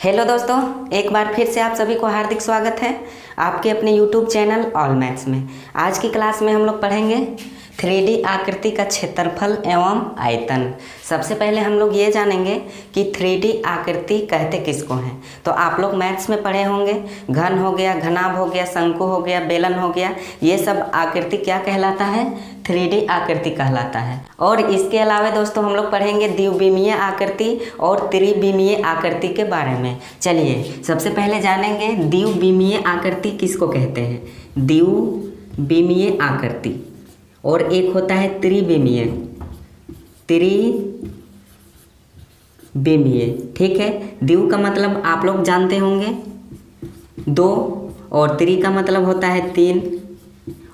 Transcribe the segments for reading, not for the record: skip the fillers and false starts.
Hello दोस्तों, एक बार फिर से आप सभी को हार्दिक स्वागत है आपके अपने YouTube चैनल ऑल मैथ्स में। आज की क्लास में हम लोग पढ़ेंगे 3D आकृति का क्षेत्रफल एवं आयतन। सबसे पहले हम लोग ये जानेंगे कि 3D आकृति कहते किसको हैं। तो आप लोग मैथ्स में पढ़े होंगे, घन हो गया, घनाभ हो गया, शंकु हो गया, बेलन हो गया, ये सब आकृति क्या कहलाता है? 3D आकृति कहलाता है। और इसके अलावा दोस्तों हम लोग पढ़ेंगे द्विविमीय आकृति और त्रिविमीय आकृति के बारे में। चलिए सबसे पहले जानेंगे द्विविमीय आकृति किसको कहते हैं। द्विविमीय आकृति और एक होता है त्रिविमीय। ठीक है। द्वि का मतलब आप लोग जानते होंगे दो, और त्रि का मतलब होता है तीन,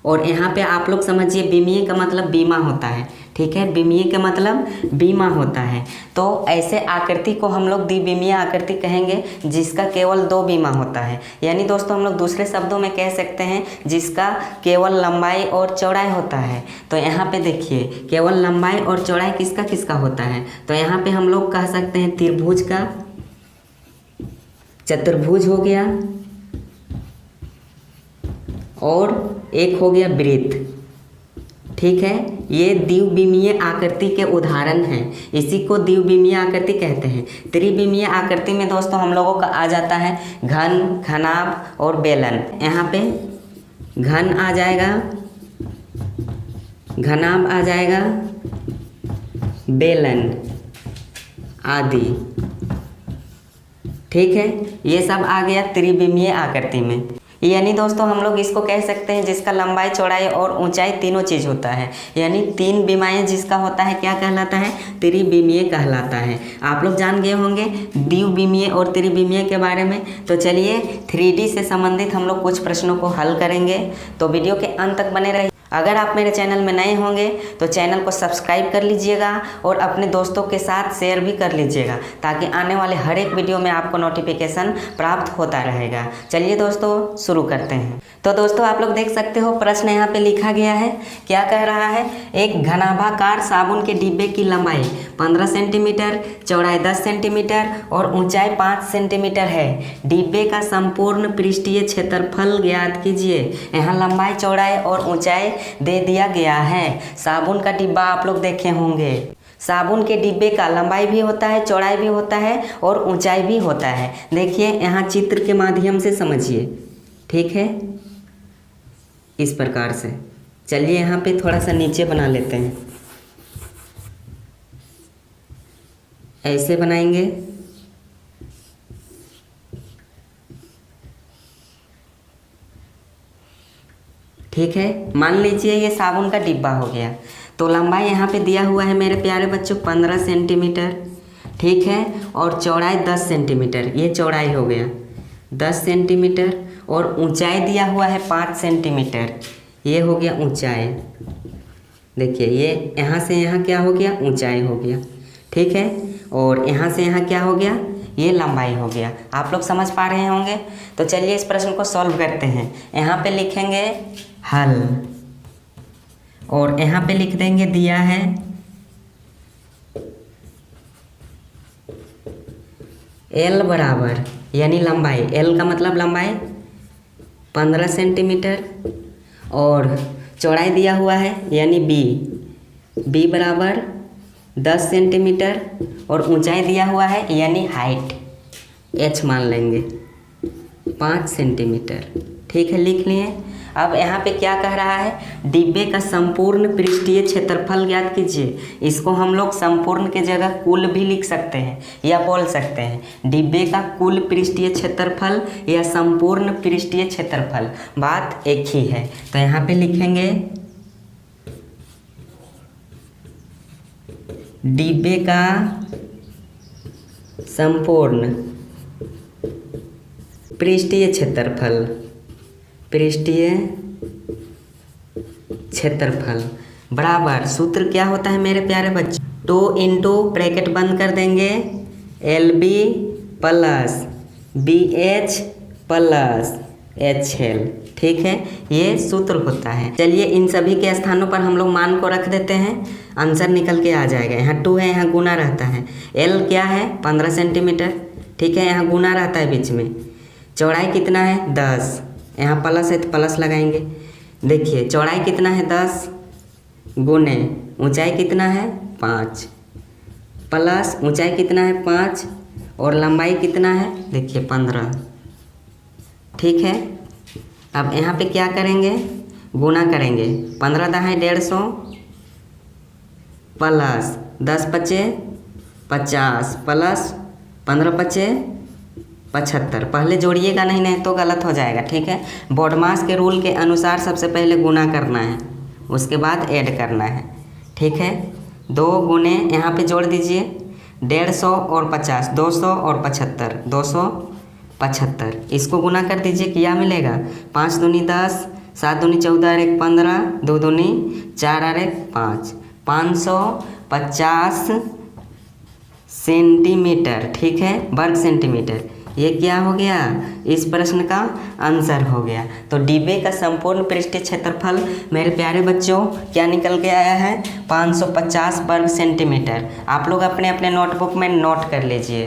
और यहाँ पे आप लोग समझिए विमीय का मतलब बीमा होता है। ठीक है, विमीय का मतलब बीमा होता है। तो ऐसे आकृति को हम लोग द्विविमीय आकृति कहेंगे जिसका केवल दो बीमा होता है। यानी दोस्तों हम लोग दूसरे शब्दों में कह सकते हैं जिसका केवल लंबाई और चौड़ाई होता है। तो यहाँ पे देखिए केवल लंबाई और चौड़ाई किसका किसका होता है। तो यहाँ पे हम लोग कह सकते हैं त्रिभुज का, चतुर्भुज हो गया, और एक हो गया वृत्त। ठीक है, ये द्विविमीय आकृति के उदाहरण हैं, इसी को द्विविमीय आकृति कहते हैं। त्रिविमीय आकृति में दोस्तों हम लोगों का आ जाता है घन, घनाभ और बेलन। यहाँ पे घन आ जाएगा, घनाभ आ जाएगा, बेलन आदि। ठीक है, ये सब आ गया त्रिविमीय आकृति में। यानी दोस्तों हम लोग इसको कह सकते हैं जिसका लंबाई, चौड़ाई और ऊंचाई तीनों चीज़ होता है। यानी तीन विमाएँ जिसका होता है क्या कहलाता है? त्रिविमीय कहलाता है। आप लोग जान गए होंगे द्विविमीय और त्रिविमीय के बारे में। तो चलिए 3D से संबंधित हम लोग कुछ प्रश्नों को हल करेंगे, तो वीडियो के अंत तक बने रहिए। अगर आप मेरे चैनल में नए होंगे तो चैनल को सब्सक्राइब कर लीजिएगा और अपने दोस्तों के साथ शेयर भी कर लीजिएगा, ताकि आने वाले हर एक वीडियो में आपको नोटिफिकेशन प्राप्त होता रहेगा। चलिए दोस्तों शुरू करते हैं। तो दोस्तों आप लोग देख सकते हो प्रश्न यहाँ पे लिखा गया है। क्या कह रहा है? एक घनाभाकार साबुन के डिब्बे की लंबाई 15 सेंटीमीटर, चौड़ाई 10 सेंटीमीटर और ऊंचाई 5 सेंटीमीटर है। डिब्बे का संपूर्ण पृष्ठीय क्षेत्रफल ज्ञात कीजिए। यहाँ लंबाई, चौड़ाई और ऊंचाई दे दिया गया है। साबुन का डिब्बा आप लोग देखे होंगे। साबुन के डिब्बे का लंबाई भी होता है, चौड़ाई भी होता है और ऊंचाई भी होता है। देखिए यहाँ चित्र के माध्यम से समझिए। ठीक है, इस प्रकार से। चलिए यहाँ पे थोड़ा सा नीचे बना लेते हैं, ऐसे बनाएंगे। ठीक है, मान लीजिए ये साबुन का डिब्बा हो गया। तो लंबाई यहाँ पे दिया हुआ है मेरे प्यारे बच्चों 15 सेंटीमीटर। ठीक है, और चौड़ाई 10 सेंटीमीटर, ये चौड़ाई हो गया 10 सेंटीमीटर, और ऊंचाई दिया हुआ है 5 सेंटीमीटर, ये हो गया ऊंचाई। देखिए ये यहाँ से यहाँ क्या हो गया? ऊंचाई हो गया। ठीक है, और यहाँ से यहाँ क्या हो गया? ये लंबाई हो गया। आप लोग समझ पा रहे होंगे। तो चलिए इस प्रश्न को सॉल्व करते हैं। यहाँ पे लिखेंगे हल, और यहाँ पे लिख देंगे दिया है L बराबर, यानी लंबाई, L का मतलब लंबाई 15 सेंटीमीटर, और चौड़ाई दिया हुआ है यानी B बराबर 10 सेंटीमीटर, और ऊंचाई दिया हुआ है यानी हाइट H मान लेंगे 5 सेंटीमीटर। ठीक है, लिख लिए। अब यहाँ पे क्या कह रहा है? डिब्बे का संपूर्ण पृष्ठीय क्षेत्रफल ज्ञात कीजिए। इसको हम लोग संपूर्ण के जगह कुल भी लिख सकते हैं या बोल सकते हैं डिब्बे का कुल पृष्ठीय क्षेत्रफल या संपूर्ण पृष्ठीय क्षेत्रफल, बात एक ही है। तो यहाँ पे लिखेंगे डिब्बे का संपूर्ण पृष्ठीय क्षेत्रफल, पृष्ठीय क्षेत्रफल बराबर, सूत्र क्या होता है मेरे प्यारे बच्चे? 2 इंटू ब्रैकेट बंद कर देंगे LB plus BH plus HL। ठीक है, ये सूत्र होता है। चलिए इन सभी के स्थानों पर हम लोग मान को रख देते हैं, आंसर निकल के आ जाएगा। यहाँ 2 है, यहाँ गुना रहता है। L क्या है? 15 सेंटीमीटर। ठीक है, यहाँ गुना रहता है बीच में। चौड़ाई कितना है 10, यहाँ प्लस है तो प्लस लगाएंगे। देखिए चौड़ाई कितना है 10 गुने ऊंचाई कितना है 5 प्लस ऊंचाई कितना है 5 और लंबाई कितना है देखिए 15। ठीक है, अब यहाँ पे क्या करेंगे, गुना करेंगे। 15 दहाई 150 प्लस 10 पचे 50 प्लस 15 पचे 75। पहले जोड़िएगा नहीं तो गलत हो जाएगा। ठीक है, बॉडमास के रूल के अनुसार सबसे पहले गुना करना है, उसके बाद ऐड करना है। ठीक है, 2 गुने यहाँ पे जोड़ दीजिए 150 और 50 200 और 75 275। इसको गुना कर दीजिए, क्या मिलेगा 5 दूनी 10 7 दूनी 14 और 1 15 2 दूनी 4 और 1 5 550 सेंटीमीटर। ठीक है, वर्ग सेंटीमीटर। ये क्या हो गया, इस प्रश्न का आंसर हो गया। तो डिब्बे का संपूर्ण पृष्ठीय क्षेत्रफल मेरे प्यारे बच्चों क्या निकल के आया है 550 वर्ग सेंटीमीटर। आप लोग अपने अपने नोटबुक में नोट कर लीजिए।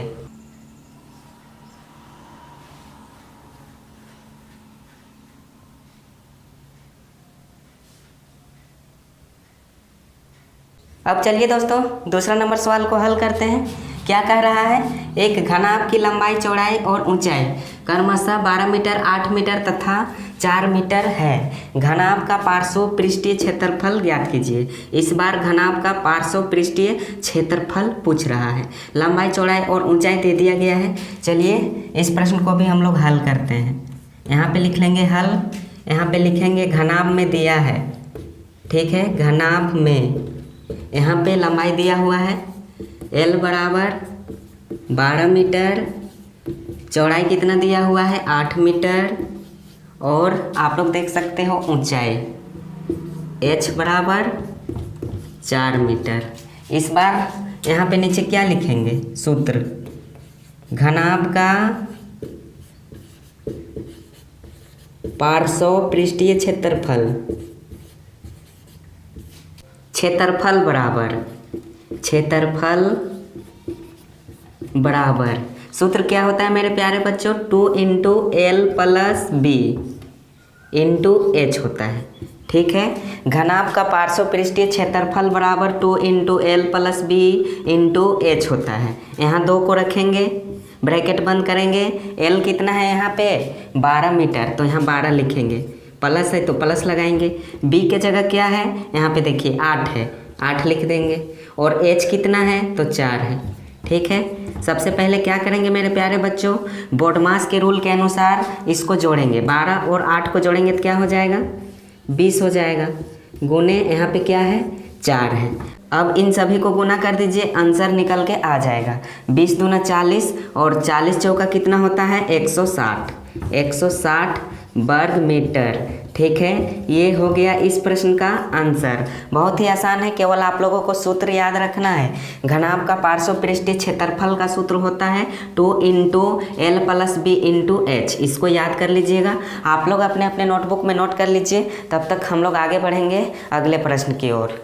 अब चलिए दोस्तों दूसरा नंबर सवाल को हल करते हैं। क्या कह रहा है, एक घनाभ की लंबाई चौड़ाई और ऊंचाई क्रमशः 12 मीटर 8 मीटर तथा 4 मीटर है। घनाभ का पार्श्व पृष्ठीय क्षेत्रफल ज्ञात कीजिए। इस बार घनाभ का पार्श्व पृष्ठीय क्षेत्रफल पूछ रहा है। लंबाई चौड़ाई और ऊंचाई दे दिया गया है। चलिए इस प्रश्न को भी हम लोग हल करते हैं। यहाँ पे लिख लेंगे हल, यहाँ पे लिखेंगे घनाभ में दिया है। ठीक है, घनाभ में यहाँ पे लंबाई दिया हुआ है L बराबर 12 मीटर, चौड़ाई कितना दिया हुआ है 8 मीटर और आप लोग देख सकते हो ऊंचाई H बराबर 4 मीटर। इस बार यहाँ पे नीचे क्या लिखेंगे, सूत्र घनाभ का पार्श्व पृष्ठीय क्षेत्रफल बराबर सूत्र क्या होता है मेरे प्यारे बच्चों 2 × L + B × H होता है। ठीक है, घनाभ का पार्श्व पृष्ठीय क्षेत्रफल बराबर 2 × L + B × H होता है। यहाँ 2 को रखेंगे, ब्रैकेट बंद करेंगे। L कितना है यहाँ पे 12 मीटर, तो यहाँ 12 लिखेंगे, प्लस है तो प्लस लगाएंगे। B के जगह क्या है यहाँ पे देखिए 8 है, 8 लिख देंगे और H कितना है तो 4 है। ठीक है, सबसे पहले क्या करेंगे मेरे प्यारे बच्चों, बॉडमास के रूल के अनुसार इसको जोड़ेंगे। 12 और 8 को जोड़ेंगे तो क्या हो जाएगा 20 हो जाएगा, गुने यहाँ पे क्या है 4 है। अब इन सभी को गुना कर दीजिए, आंसर निकल के आ जाएगा 20 दूना 40 और 40 चौका कितना होता है 160 वर्ग मीटर। ठीक है, ये हो गया इस प्रश्न का आंसर। बहुत ही आसान है, केवल आप लोगों को सूत्र याद रखना है। घनाभ का पार्श्व पृष्ठीय क्षेत्रफल का सूत्र होता है 2 × L + B × H। इसको याद कर लीजिएगा। आप लोग अपने अपने नोटबुक में नोट कर लीजिए। तब तक हम लोग आगे बढ़ेंगे अगले प्रश्न की ओर।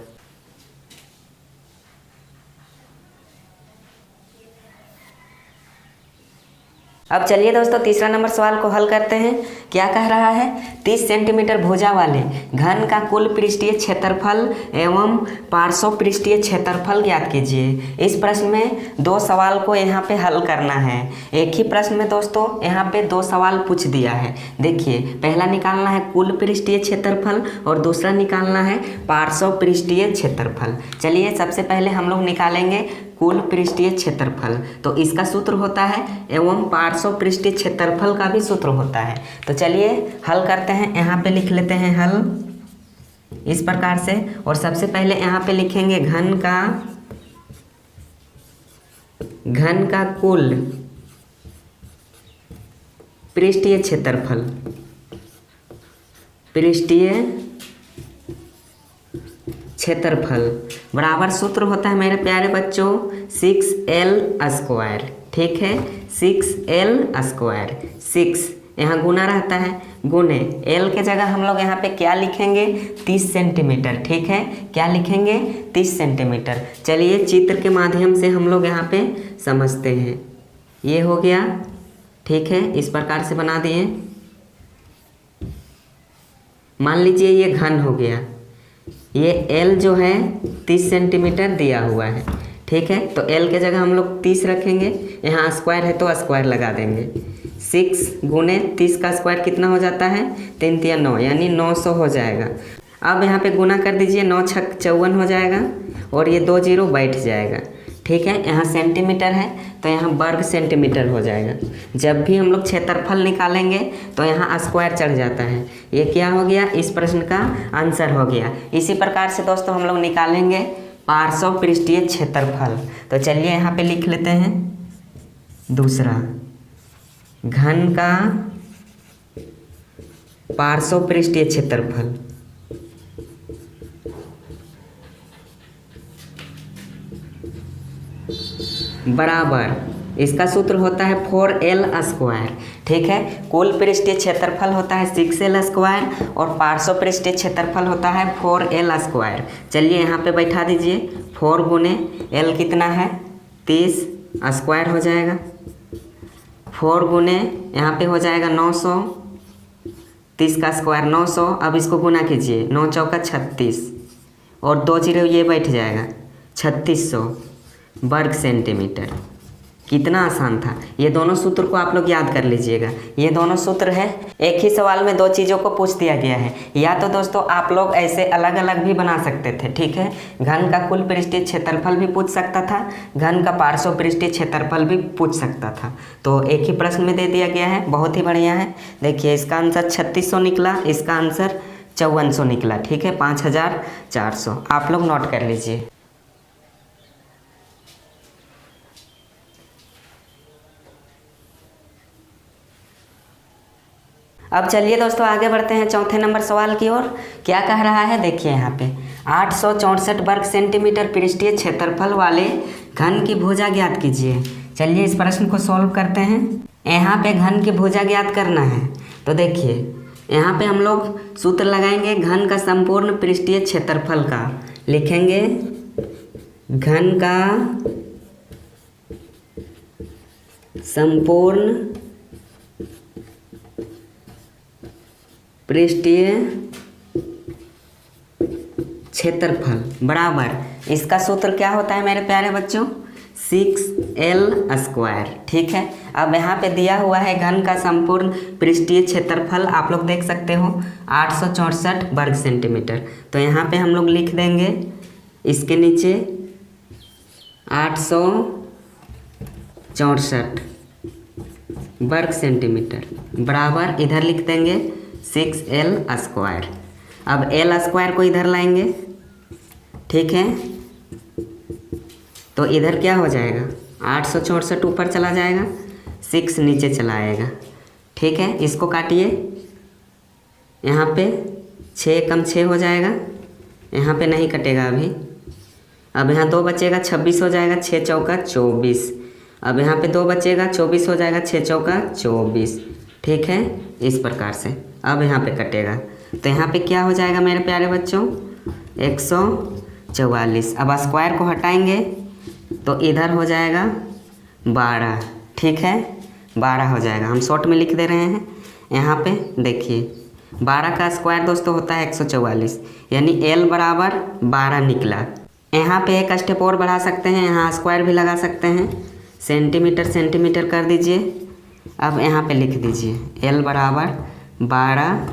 अब चलिए दोस्तों तीसरा नंबर सवाल को हल करते हैं। क्या कह रहा है 30 सेंटीमीटर भुजा वाले घन का कुल पृष्ठीय क्षेत्रफल एवं पार्श्व पृष्ठीय क्षेत्रफल ज्ञात कीजिए। इस प्रश्न में 2 सवाल को यहाँ पे हल करना है। एक ही प्रश्न में दोस्तों यहाँ पे 2 सवाल पूछ दिया है। देखिए, पहला निकालना है कुल पृष्ठीय क्षेत्रफल और दूसरा निकालना है पार्श्व पृष्ठीय क्षेत्रफल। चलिए सबसे पहले हम लोग निकालेंगे कुल पृष्ठीय क्षेत्रफल। तो इसका सूत्र होता है एवं पार्श्व पृष्ठीय क्षेत्रफल का भी सूत्र होता है। तो चलिए हल करते हैं। यहाँ पे लिख लेते हैं हल इस प्रकार से, और सबसे पहले यहाँ पे लिखेंगे घन का कुल पृष्ठीय क्षेत्रफल बराबर सूत्र होता है मेरे प्यारे बच्चों 6L²। ठीक है, 6L²। 6 यहाँ गुना रहता है, गुने L के जगह हम लोग यहाँ पे क्या लिखेंगे 30 सेंटीमीटर। ठीक है, क्या लिखेंगे 30 सेंटीमीटर। चलिए चित्र के माध्यम से हम लोग यहाँ पे समझते हैं। ये हो गया, ठीक है। इस प्रकार से बना दिए। मान लीजिए ये घन हो गया, ये L जो है 30 सेंटीमीटर दिया हुआ है, ठीक है। तो L के जगह हम लोग 30 रखेंगे, यहाँ स्क्वायर है तो स्क्वायर लगा देंगे। 6 गुने 30 का स्क्वायर कितना हो जाता है, 3 तिया 9, यानी 900 हो जाएगा। अब यहाँ पे गुना कर दीजिए, 9 छक 54 हो जाएगा और ये 2 जीरो बैठ जाएगा, ठीक है। यहाँ सेंटीमीटर है तो यहाँ वर्ग सेंटीमीटर हो जाएगा। जब भी हम लोग क्षेत्रफल निकालेंगे तो यहाँ स्क्वायर चढ़ जाता है। ये क्या हो गया, इस प्रश्न का आंसर हो गया। इसी प्रकार से दोस्तों हम लोग निकालेंगे पार्श्व पृष्ठीय क्षेत्रफल। तो चलिए यहाँ पे लिख लेते हैं। दूसरा, घन का पार्श्व पृष्ठीय क्षेत्रफल बराबर, इसका सूत्र होता है 4L स्क्वायर, ठीक है। कुल पृष्ठीय क्षेत्रफल होता है 6L स्क्वायर और पार्श्व पृष्ठीय क्षेत्रफल होता है 4L स्क्वायर। चलिए यहाँ पे बैठा दीजिए, 4 गुने L कितना है 30 स्क्वायर हो जाएगा, 4 गुने यहाँ पे हो जाएगा 900, 30 का स्क्वायर 900। अब इसको गुना कीजिए, 9 चौका 36 और 2 जीरो ये बैठ जाएगा, 3600 वर्ग सेंटीमीटर। कितना आसान था। ये दोनों सूत्र को आप लोग याद कर लीजिएगा। ये दोनों सूत्र है, एक ही सवाल में 2 चीज़ों को पूछ दिया गया है। या तो दोस्तों आप लोग ऐसे अलग अलग भी बना सकते थे, ठीक है। घन का कुल पृष्ठीय क्षेत्रफल भी पूछ सकता था, घन का पार्श्व पृष्ठीय क्षेत्रफल भी पूछ सकता था। तो एक ही प्रश्न में दे दिया गया है, बहुत ही बढ़िया है। देखिए इसका आंसर 3600 निकला, इसका आंसर 5400 निकला, ठीक है। 5400 आप लोग नोट कर लीजिए। अब चलिए दोस्तों आगे बढ़ते हैं चौथे नंबर सवाल की ओर। क्या कह रहा है, देखिए यहाँ पे 864 वर्ग सेंटीमीटर पृष्ठीय क्षेत्रफल वाले घन की भुजा ज्ञात कीजिए। चलिए इस प्रश्न को सॉल्व करते हैं। यहाँ पे घन की भुजा ज्ञात करना है, तो देखिए यहाँ पे हम लोग सूत्र लगाएंगे घन का संपूर्ण पृष्ठीय क्षेत्रफल का। लिखेंगे घन का संपूर्ण पृष्ठीय क्षेत्रफल बराबर, इसका सूत्र क्या होता है मेरे प्यारे बच्चों, 6L स्क्वायर, ठीक है। अब यहाँ पे दिया हुआ है घन का संपूर्ण पृष्ठीय क्षेत्रफल, आप लोग देख सकते हो 864 वर्ग सेंटीमीटर। तो यहाँ पे हम लोग लिख देंगे इसके नीचे 864 वर्ग सेंटीमीटर बराबर, इधर लिख देंगे 6L स्क्वायर। अब L स्क्वायर को इधर लाएंगे, ठीक है। तो इधर क्या हो जाएगा, 864 ऊपर चला जाएगा, 6 नीचे चला आएगा, ठीक है। इसको काटिए, यहाँ पे 6 कम 6 हो जाएगा, यहाँ पे नहीं कटेगा अभी। अब यहाँ 2 बचेगा, 26 हो जाएगा, 6 चौका 24। अब यहाँ पे 2 बचेगा, 24 हो जाएगा, 6 चौका 24, ठीक है। इस प्रकार से अब यहाँ पे कटेगा, तो यहाँ पे क्या हो जाएगा मेरे प्यारे बच्चों, 144। अब स्क्वायर को हटाएंगे तो इधर हो जाएगा 12, ठीक है। 12 हो जाएगा, हम शॉर्ट में लिख दे रहे हैं। यहाँ पे देखिए 12 का स्क्वायर दोस्तों होता है 144, यानी L बराबर 12 निकला। यहाँ पे एक स्टेप और बढ़ा सकते हैं, यहाँ स्क्वायर भी लगा सकते हैं, सेंटीमीटर सेंटीमीटर कर दीजिए। अब यहाँ पे लिख दीजिए L बराबर 12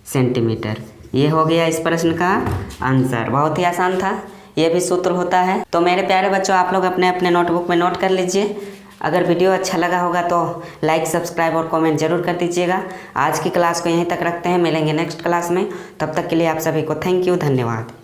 सेंटीमीटर। ये हो गया इस प्रश्न का आंसर। बहुत ही आसान था, ये भी सूत्र होता है। तो मेरे प्यारे बच्चों आप लोग अपने अपने नोटबुक में नोट कर लीजिए। अगर वीडियो अच्छा लगा होगा तो लाइक सब्सक्राइब और कमेंट जरूर कर दीजिएगा। आज की क्लास को यहीं तक रखते हैं, मिलेंगे नेक्स्ट क्लास में। तब तक के लिए आप सभी को थैंक यू, धन्यवाद।